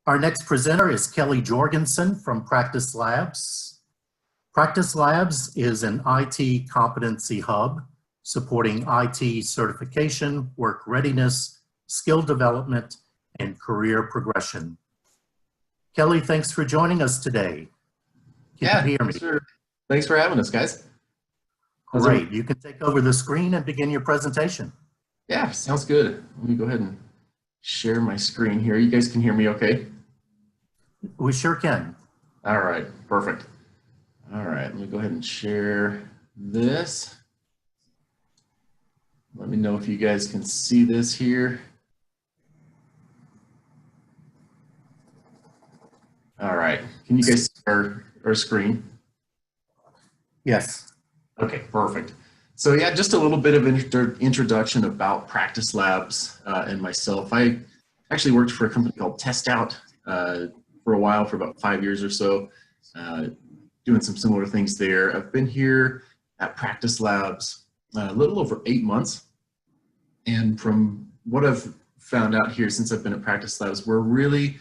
Our next presenter is Kelly Jorgensen from Practice Labs. Practice Labs is an IT competency hub supporting IT certification, work readiness, skill development, and career progression. Kelly, thanks for joining us today. Can you hear me? Thanks for having us, guys. Great. You can take over the screen and begin your presentation. Yeah, sounds good. Let me go ahead and share my screen here. You guys can hear me okay? We sure can. All right, perfect. All right, let me go ahead and share this. Let me know if you guys can see this here. All right, can you guys see our screen? Yes. Okay, perfect. So yeah, just a little bit of introduction about Practice Labs and myself. I actually worked for a company called TestOut for a while, for about 5 years or so, doing some similar things there. I've been here at Practice Labs a little over 8 months. And from what I've found out here since I've been at Practice Labs, we're really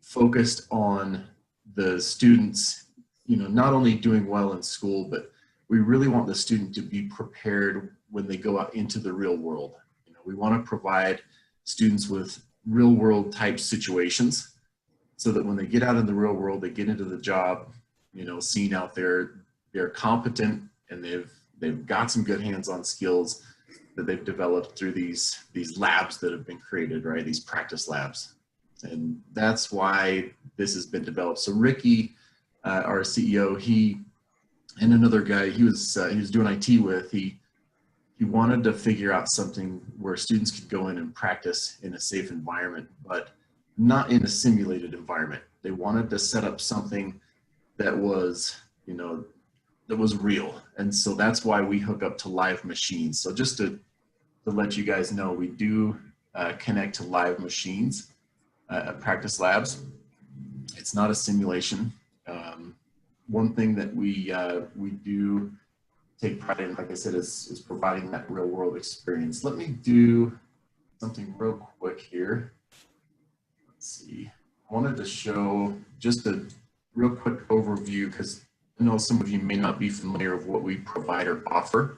focused on the students, not only doing well in school, but we really want the student to be prepared when they go out into the real world. We want to provide students with real world type situations so that when they get out in the real world, they get into the job, scene out there, they're competent and they've got some good hands-on skills that they've developed through these labs that have been created, right? These practice labs. And that's why this has been developed. So Ricky, our CEO, he and another guy he was doing IT with, he wanted to figure out something where students could go in and practice in a safe environment, but not in a simulated environment. They wanted to set up something that was, that was real. And so that's why we hook up to live machines. So just to let you guys know, we do connect to live machines at Practice Labs. It's not a simulation. One thing that we do take pride in, like I said, is providing that real world experience. Let me do something real quick here. Let's see. I wanted to show just a real quick overview because I know some of you may not be familiar with what we provide or offer,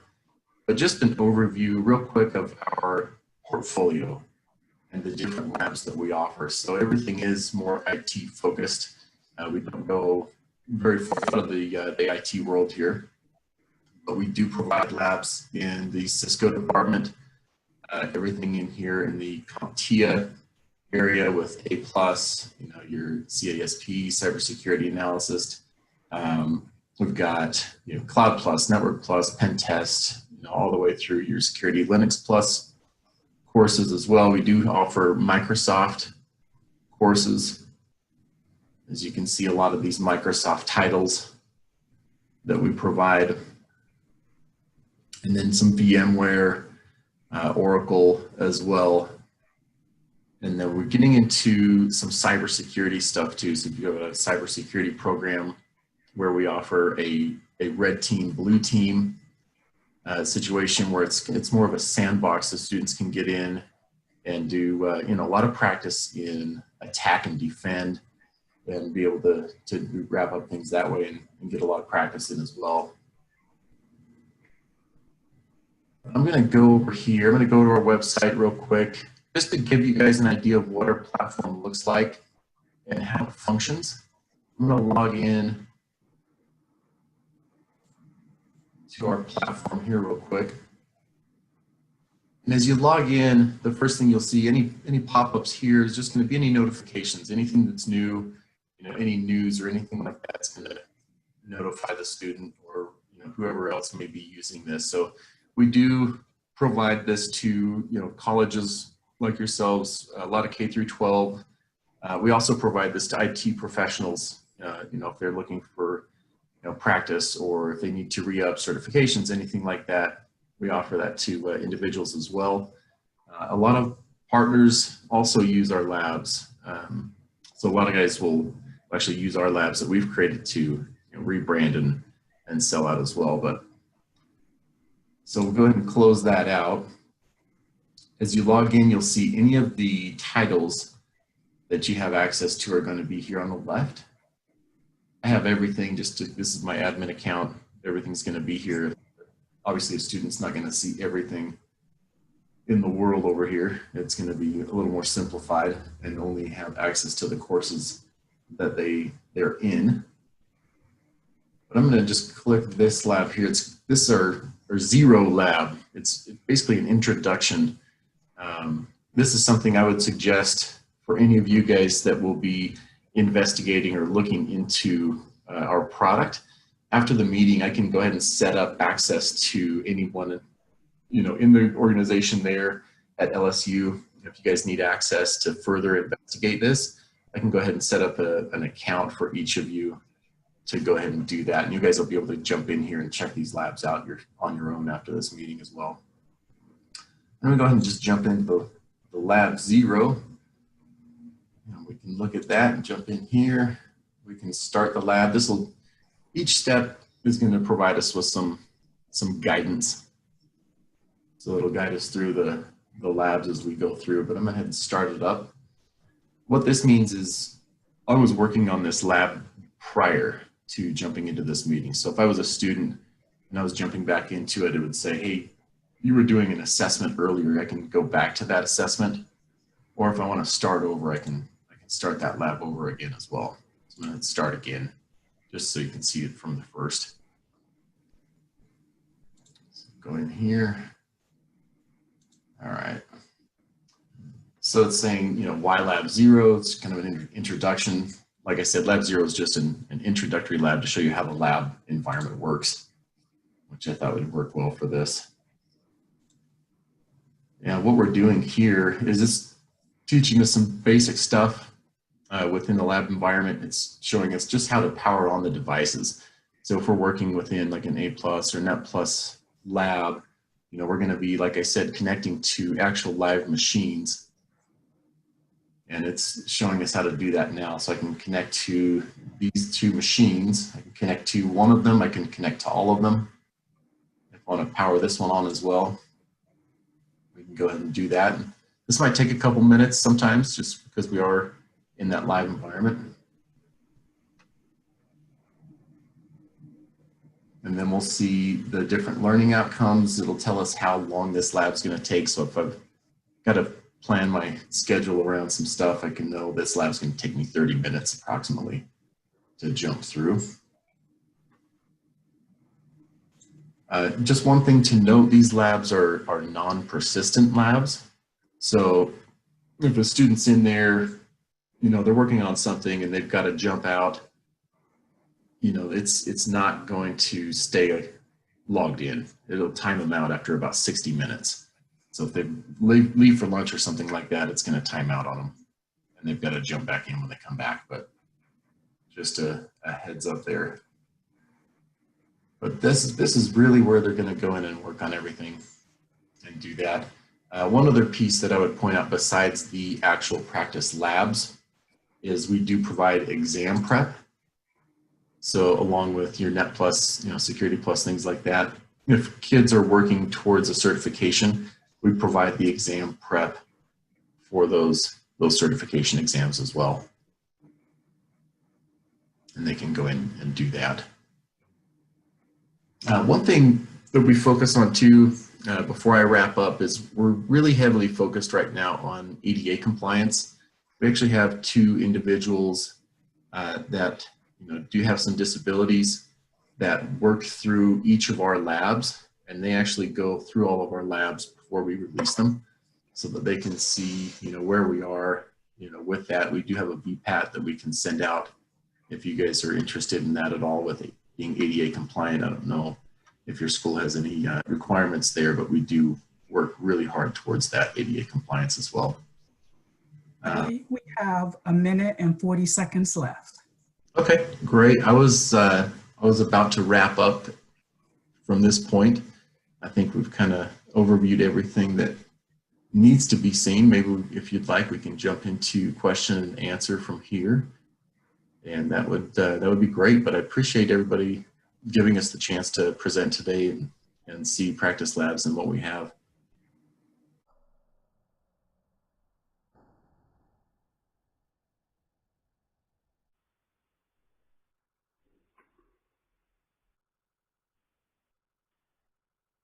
but just an overview real quick of our portfolio and the different labs that we offer. So everything is more IT focused. We don't go very far out of the IT world here, but we do provide labs in the Cisco department, everything in here in the CompTIA area with A+, your CASP, cybersecurity analysis. We've got Cloud Plus, Network Plus, Pen Test, all the way through your Security Linux Plus courses as well. We do offer Microsoft courses. As you can see, a lot of these Microsoft titles that we provide. And then some VMware, Oracle as well. And then we're getting into some cybersecurity stuff too. So if you have a cybersecurity program where we offer a red team, blue team situation where it's more of a sandbox so students can get in and do a lot of practice in attack and defend and be able to wrap up things that way and get a lot of practice in as well. I'm going to go over here. I'm going to go to our website real quick just to give you guys an idea of what our platform looks like and how it functions. I'm going to log in to our platform here real quick. And as you log in, the first thing you'll see, any pop-ups here is just going to be any notifications, anything that's new, any news or anything like that's going to notify the student or whoever else may be using this. So we do provide this to colleges like yourselves, a lot of K through 12. We also provide this to IT professionals, if they're looking for practice or if they need to re-up certifications, anything like that. We offer that to individuals as well. A lot of partners also use our labs. So a lot of guys will actually use our labs that we've created to rebrand and sell out as well. But so we'll go ahead and close that out. As you log in, you'll see any of the titles that you have access to are going to be here on the left. I have everything this is my admin account. Everything's going to be here. Obviously, a student's not going to see everything in the world over here. It's going to be a little more simplified and only have access to the courses that they're in. But I'm going to just click this lab here. This is our zero lab. It's basically an introduction. This is something I would suggest for any of you guys that will be investigating or looking into our product. After the meeting, I can go ahead and set up access to anyone, in the organization there at LSU. If you guys need access to further investigate this, I can go ahead and set up an account for each of you to go ahead and do that. And you guys will be able to jump in here and check these labs out on your own after this meeting as well. I'm gonna go ahead and just jump into the lab 0. And we can look at that and jump in here. We can start the lab. Each step is going to provide us with some guidance. So it'll guide us through the labs as we go through, but I'm going to go ahead and start it up. What this means is I was working on this lab prior to jumping into this meeting. So if I was a student and I was jumping back into it, it would say, hey, you were doing an assessment earlier. I can go back to that assessment. Or if I want to start over, I can start that lab over again as well. So I'm going to start again, just so you can see it from the first. So go in here. All right. So it's saying, why lab 0? It's kind of an introduction. Like I said, lab 0 is just an introductory lab to show you how the lab environment works, which I thought would work well for this. And what we're doing here is this teaching us some basic stuff within the lab environment. It's showing us just how to power on the devices. So if we're working within like an A+ or Net Plus lab, we're going to be, like I said, connecting to actual live machines. And it's showing us how to do that now. So I can connect to these 2 machines. I can connect to one of them. I can connect to all of them. If I want to power this one on as well, we can go ahead and do that. This might take a couple minutes sometimes, just because we are in that live environment. And then we'll see the different learning outcomes. It'll tell us how long this lab's going to take. So if I've got to plan my schedule around some stuff, I can know this lab's going to take me 30 minutes approximately to jump through. Just one thing to note, these labs are non-persistent labs. So if a student's in there, they're working on something and they've got to jump out, it's not going to stay logged in. It'll time them out after about 60 minutes. So if they leave for lunch or something like that, it's going to time out on them and they've got to jump back in when they come back. But just a heads up there. But this is really where they're going to go in and work on everything and do that. One other piece that I would point out besides the actual practice labs is we do provide exam prep. So along with your Net Plus, Security Plus, things like that, if kids are working towards a certification, we provide the exam prep for those certification exams as well. And they can go in and do that. One thing that we focus on too, before I wrap up, is we're really heavily focused right now on ADA compliance. We actually have 2 individuals that do have some disabilities that work through each of our labs, and they actually go through all of our labs before we release them so that they can see where we are with that. We do have a VPAT that we can send out if you guys are interested in that at all with it being ADA compliant. I don't know if your school has any requirements there, but we do work really hard towards that ADA compliance as well. We have 1 minute and 40 seconds left. Okay, great. I was about to wrap up from this point. I think we've kind of overviewed everything that needs to be seen. Maybe if you'd like, we can jump into question and answer from here. And that would be great, but I appreciate everybody giving us the chance to present today and see practice labs and what we have.